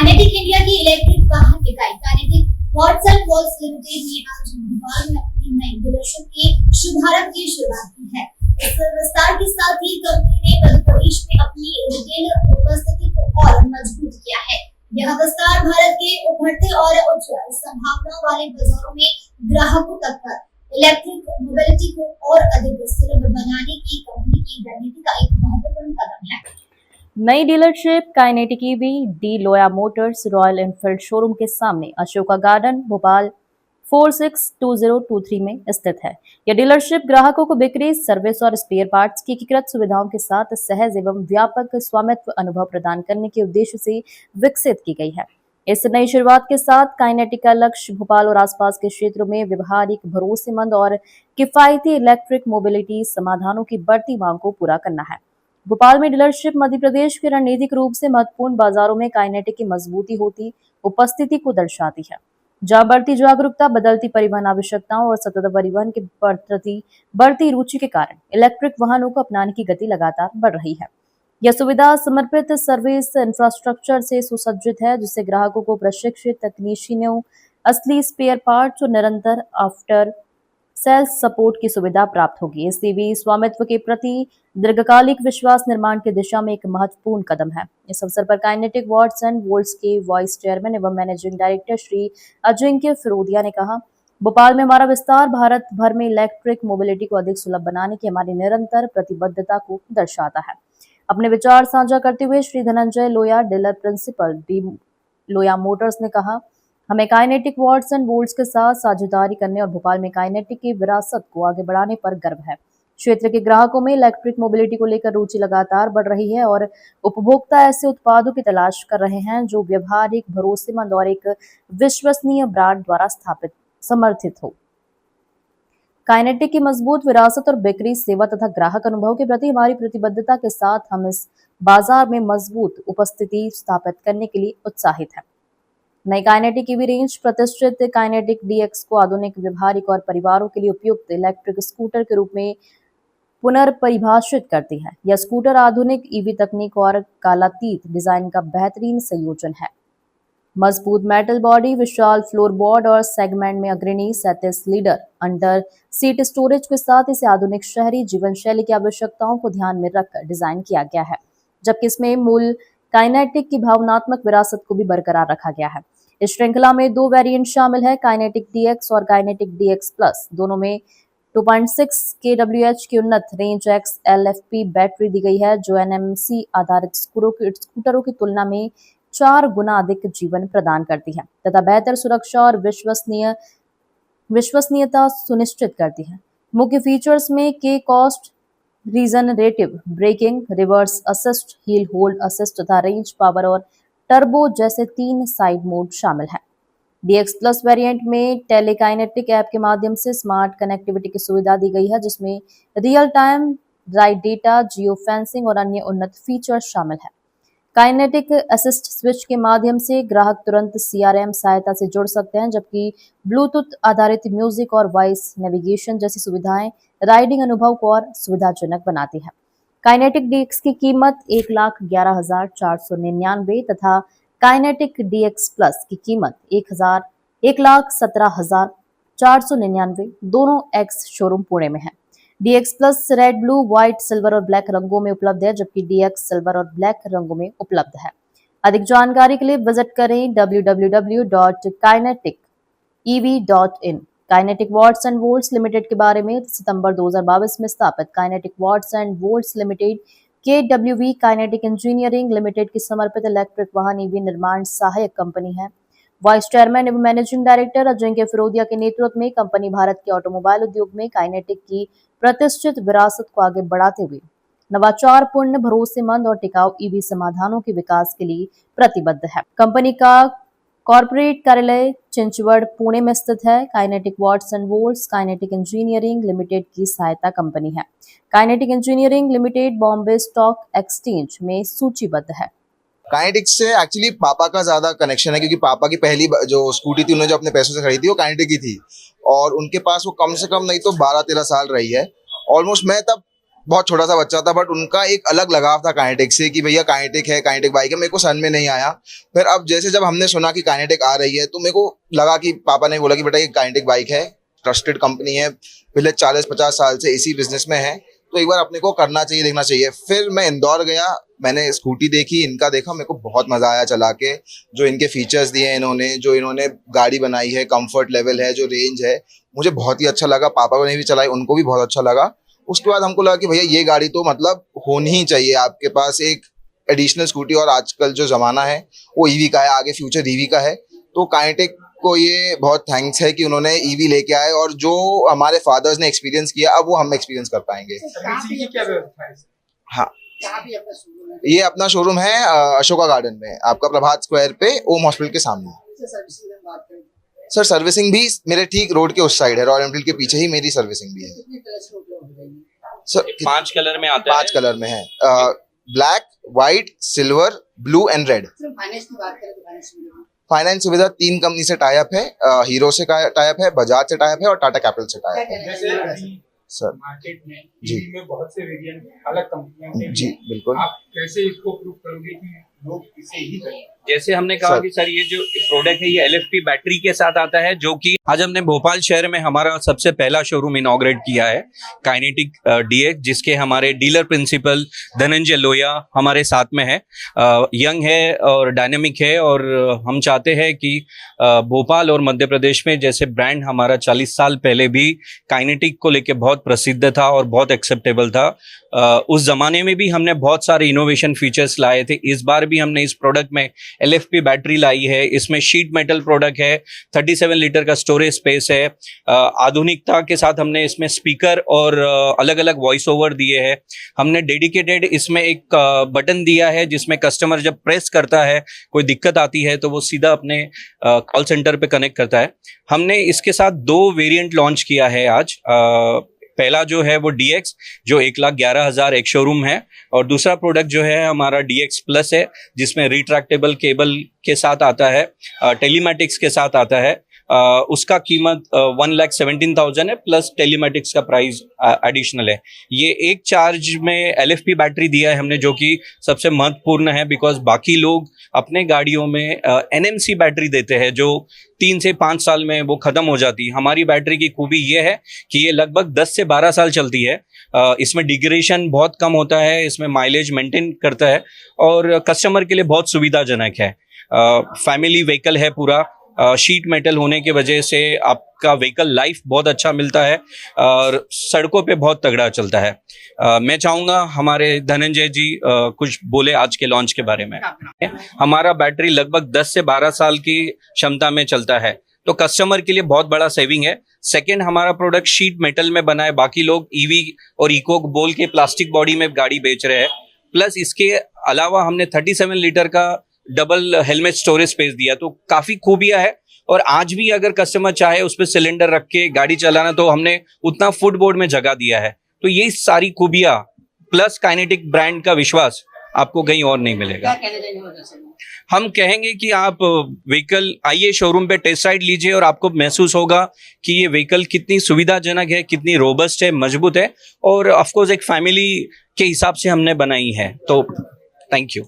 Kinetic India की electric वाहन इकाई Kinetic Watts and Volts Limited ने आज भोपाल में अपनी नई डीलरशिप के शुभारंभ की शुरुआत की है। इस विस्तार के साथ ही कंपनी ने मध्य प्रदेश में अपनी रिटेल उपस्थिति को और मजबूत किया है। यह विस्तार भारत के उभरते और उच्च संभावनाओं वाले बाजारों में ग्राहकों तक इलेक्ट्रिक मोबिलिटी को और अधिक सुलभ बनाने की कंपनी की रणनीति का एक महत्वपूर्ण कदम है। नई डीलरशिप काइनेटिक ईवी डी लोया मोटर्स रॉयल एनफील्ड शोरूम के सामने अशोका गार्डन भोपाल 462023 में स्थित है। यह डीलरशिप ग्राहकों को बिक्री, सर्विस और स्पेयर पार्ट्स की एकीकृत सुविधाओं के साथ सहज एवं व्यापक स्वामित्व अनुभव प्रदान करने के उद्देश्य से विकसित की गई है। इस नई शुरुआत के साथ काइनेटिक का लक्ष्य भोपाल और आसपास के क्षेत्रों में व्यवहारिक, भरोसेमंद और किफायती इलेक्ट्रिक मोबिलिटी समाधानों की बढ़ती मांग को पूरा करना है। भोपाल में डीलरशिप मध्य प्रदेश के रणनीतिक रूप से महत्वपूर्ण बाजारों में काइनेटिक की मजबूती होती उपस्थिति को दर्शाती है, जहां बढ़ती जागरूकता, बदलती परिवहन आवश्यकताओं और सतत परिवहन के प्रति बढ़ती रुचि के कारण इलेक्ट्रिक वाहनों को अपनाने की गति लगातार बढ़ रही है। यह सुविधा समर्पित सर्विस इंफ्रास्ट्रक्चर से सुसज्जित है, जिससे ग्राहकों को प्रशिक्षित तकनीशियनों, असली स्पेयर पार्ट्स और निरंतर आफ्टर सेल्स सपोर्ट की सुविधा प्राप्त होगी। इस ईवी स्वामित्व के प्रति दीर्घकालिक विश्वास निर्माण की दिशा में एक महत्वपूर्ण कदम है। इस अवसर पर काइनेटिक वॉट्स एंड वोल्ट्स के वाइस चेयरमैन एवं मैनेजिंग डायरेक्टर श्री अजिंक्य फिरोदिया ने कहा, भोपाल में हमारा विस्तार भारत भर में इलेक्ट्रिक मोबिलिटी को अधिक सुलभ बनाने की हमारी निरंतर प्रतिबद्धता को दर्शाता है। अपने विचार साझा करते हुए श्री धनंजय लोया, डीलर प्रिंसिपल डी लोया मोटर्स ने कहा, हमें काइनेटिक वॉट्स एंड वोल्ट्स के साथ साझेदारी करने और भोपाल में काइनेटिक की विरासत को आगे बढ़ाने पर गर्व है। क्षेत्र के ग्राहकों में इलेक्ट्रिक मोबिलिटी को लेकर रुचि लगातार बढ़ रही है और उपभोक्ता ऐसे उत्पादों की तलाश कर रहे हैं जो व्यवहारिक, भरोसेमंद और एक विश्वसनीय ब्रांड द्वारा स्थापित समर्थित हो। काइनेटिक की मजबूत विरासत और बिक्री, सेवा तथा ग्राहक अनुभव के प्रति हमारी प्रतिबद्धता के साथ हम इस बाजार में मजबूत उपस्थिति स्थापित करने के लिए उत्साहित हैं। नई काइनेटिक ईवी रेंज प्रतिष्ठित काइनेटिक डीएक्स को आधुनिक, व्यवहारिक और परिवारों के लिए उपयुक्त इलेक्ट्रिक स्कूटर के रूप में पुनर्परिभाषित करती है। यह स्कूटर आधुनिक ईवी तकनीक और कालातीत डिजाइन का बेहतरीन संयोजन है। मजबूत मेटल बॉडी, विशाल फ्लोर बोर्ड और सेगमेंट में अग्रणी 37 लीटर अंडर सीट स्टोरेज के साथ इसे आधुनिक शहरी जीवन शैली की आवश्यकताओं को ध्यान में रखकर डिजाइन किया गया है, जबकि इसमें मूल काइनेटिक की भावनात्मक विरासत को भी बरकरार रखा गया है। इस श्रृंखला में 2 वेरिएंट शामिल है, काइनेटिक डीएक्स और काइनेटिक डीएक्स प्लस। दोनों में 2.6 kWh की उन्नत रेंज एक्स LFP बैटरी दी गई है, जो NMC आधारित स्कूटरों की तुलना में 4 गुना अधिक जीवन प्रदान करती है तथा बेहतर सुरक्षा और विश्वसनीयता सुनिश्चित करती है। मुख्य फीचर्स में के coast, regenerative braking, reverse assist, hill hold assist तथा रेंज पावर और टर्बो जैसे 3 साइड मोड शामिल हैं। डीएक्स प्लस वेरिएंट में टेलीकाइनेटिक ऐप के माध्यम से स्मार्ट कनेक्टिविटी की सुविधा दी गई है, जिसमें real time ride data, geo fencing और अन्य उन्नत फीचर्स शामिल है। काइनेटिक असिस्ट स्विच के माध्यम से ग्राहक तुरंत CRM सहायता से जुड़ सकते हैं, जबकि ब्लूटूथ आधारित म्यूजिक और वॉइस नेविगेशन जैसी सुविधाएं राइडिंग अनुभव को और सुविधाजनक बनाती है। काइनेटिक डीएक्स की कीमत 1,11,499 तथा काइनेटिक डीएक्स प्लस की कीमत 1,17,499 दोनों एक्स शोरूम पुणे में है। DX plus red, blue, white, silver और ब्लैक रंगों में उपलब्ध है, जबकि डीएक्स सिल्वर और ब्लैक रंगों में उपलब्ध है। अधिक जानकारी के लिए विजिट करें www.kinetic.ev.in। Kinetic Watts and Volts Limited के बारे में सितंबर 2022 में स्थापित Kinetic Watts and Volts Limited KWV Kinetic Engineering Limited की समर्पित इलेक्ट्रिक वाहन ईवी निर्माण सहायक कंपनी है। वाइस चेयरमैन एवं मैनेजिंग डायरेक्टर अजिंक्य फिरोदिया के नेतृत्व में कंपनी भारत के ऑटोमोबाइल उद्योग में काइनेटिक की प्रतिष्ठित विरासत को आगे बढ़ाते हुए नवाचारपूर्ण, भरोसेमंद और टिकाऊ ईवी समाधानों के विकास के लिए प्रतिबद्ध है। कंपनी का कॉर्पोरेट कार्यालय चिंचवड़, पुणे में स्थित है। Kinetic Watts and Volts Kinetic Engineering Limited की सहायता कंपनी है। Kinetic Engineering Limited Bombay stock exchange में सूचीबद्ध है। काइनेटिक से एक्चुअली पापा का ज्यादा कनेक्शन है, क्योंकि पापा की पहली जो स्कूटी थी उन्होंने जो अपने पैसों से खरीदी वो काइनेटिक की थी और उनके पास वो कम से कम नहीं तो 12-13 साल रही है। ऑलमोस्ट मैं तब बहुत छोटा सा बच्चा था, बट उनका एक अलग लगाव था काइनेटिक से कि भैया काइनेटिक है, काइनेटिक बाइक है। मेरे को समझ में नहीं आया। फिर अब जैसे जब हमने सुना कि काइनेटिक आ रही है तो मेरे को लगा कि पापा ने बोला कि बेटा ये काइनेटिक बाइक है, ट्रस्टेड कंपनी है, पिछले 40-50 साल से इसी बिजनेस में है, तो एक बार अपने को करना चाहिए, देखना चाहिए। फिर मैं इंदौर गया, मैंने स्कूटी देखी, इनका देखा, मेरे को बहुत मजा आया चला के। जो इनके फीचर्स दिए हैं इन्होंने, जो इन्होंने गाड़ी बनाई है, कंफर्ट लेवल है, जो रेंज है, मुझे बहुत ही अच्छा लगा। पापा को ने भी चलाई, उनको भी बहुत अच्छा लगा। उसके बाद हमको लगा कि भैया ये गाड़ी तो मतलब होनी ही चाहिए आपके पास, एक एडिशनल स्कूटी। और आजकल जो जमाना है वो ईवी का है, आगे फ्यूचर ईवी का है। तो काइनेटिक को ये बहुत थैंक्स है कि उन्होंने ईवी लेके आए, और जो हमारे फादर्स ने एक्सपीरियंस किया अब वो हम एक्सपीरियंस कर पाएंगे। हाँ, ये अपना शोरूम है अशोका गार्डन में, आपका प्रभात स्क्वायर पे, ओम हॉस्पिटल के सामने। सर सर्विसिंग भी मेरे ठीक रोड के उस साइड है, रॉयल एनफील्ड के पीछे ही मेरी सर्विसिंग भी है। सर 5 कलर में आता है। 5 कलर में है, black, white, silver, blue and red. Finance सुविधा 3 कंपनी से टाई अप है, हीरो से टाई अप है, बजाज से टाई अप है और टाटा कैपिटल से टाई अप है। सर मार्केट में जी में बहुत से वेरिएंट अलग कंपनियों के जी बिल्कुल। आप कैसे इसको प्रूव करोगे कि लोग इसे ही करें? जैसे हमने कहा कि सर ये जो प्रोडक्ट है ये LFP बैटरी के साथ आता है, जो कि आज हमने भोपाल शहर में हमारा सबसे पहला शोरूम इनॉग्रेट किया है, काइनेटिक DX, जिसके हमारे डीलर प्रिंसिपल धनंजय लोया हमारे साथ में है। यंग है और डायनेमिक है, और हम चाहते हैं कि भोपाल और मध्य प्रदेश में जैसे ब्रांड हमारा 40 साल पहले भी काइनेटिक को लेके बहुत प्रसिद्ध था और बहुत एक्सेप्टेबल था, उस जमाने में भी हमने बहुत सारे इनोवेशन फीचर्स लाए थे। इस बार भी हमने इस प्रोडक्ट में LFP बैटरी लाई है, इसमें शीट मेटल प्रोडक्ट है, 37 लीटर का स्टोरेज स्पेस है, आधुनिकता के साथ हमने इसमें स्पीकर और अलग अलग वॉइस ओवर दिए हैं। हमने डेडिकेटेड इसमें एक बटन दिया है जिसमें कस्टमर जब प्रेस करता है, कोई दिक्कत आती है तो वो सीधा अपने कॉल सेंटर पे कनेक्ट करता है। हमने इसके साथ 2 वेरिएंट लॉन्च किया है आज। पहला जो है वो DX जो 1,11,000 एक शोरूम है, और दूसरा प्रोडक्ट जो है हमारा DX प्लस है, जिसमें रिट्रैक्टेबल केबल के साथ आता है, टेलीमैटिक्स के साथ आता है। उसका कीमत 1,17,000 है, प्लस टेलीमैटिक्स का प्राइस एडिशनल है। ये एक चार्ज में LFP बैटरी दिया है हमने, जो कि सबसे महत्वपूर्ण है, बिकॉज बाकी लोग अपने गाड़ियों में NMC बैटरी देते हैं जो 3 से 5 साल में वो खत्म हो जाती है। हमारी बैटरी की खूबी ये है कि ये लगभग 10 से 12 साल चलती है। इसमें डिग्रेडेशन बहुत कम होता है, इसमें माइलेज मेंटेन करता है, और कस्टमर के लिए बहुत सुविधाजनक है। फैमिली व्हीकल है पूरा, शीट मेटल होने की वजह से आपका व्हीकल लाइफ बहुत अच्छा मिलता है और सड़कों पे बहुत तगड़ा चलता है। मैं चाहूँगा हमारे धनंजय जी कुछ बोले आज के लॉन्च के बारे में। हमारा बैटरी लगभग 10 से 12 साल की क्षमता में चलता है, तो कस्टमर के लिए बहुत बड़ा सेविंग है। सेकेंड, हमारा प्रोडक्ट शीट मेटल में बना है, बाकी लोग ईवी और इको बोल के प्लास्टिक बॉडी में गाड़ी बेच रहे हैं। प्लस इसके अलावा हमने 37 लीटर का डबल हेलमेट स्टोरेज स्पेस दिया, तो काफी खूबियां है। और आज भी अगर कस्टमर चाहे उस पर सिलेंडर रख के गाड़ी चलाना, तो हमने उतना फुटबोर्ड में जगह दिया है। तो ये सारी खूबियां प्लस काइनेटिक ब्रांड का विश्वास आपको कहीं और नहीं मिलेगा। हम कहेंगे कि आप व्हीकल आइए शोरूम पे टेस्ट राइड लीजिए, और आपको महसूस होगा कि ये व्हीकल कितनी सुविधाजनक है, कितनी रोबस्ट है, मजबूत है, और ऑफकोर्स एक फैमिली के हिसाब से हमने बनाई है। तो थैंक यू।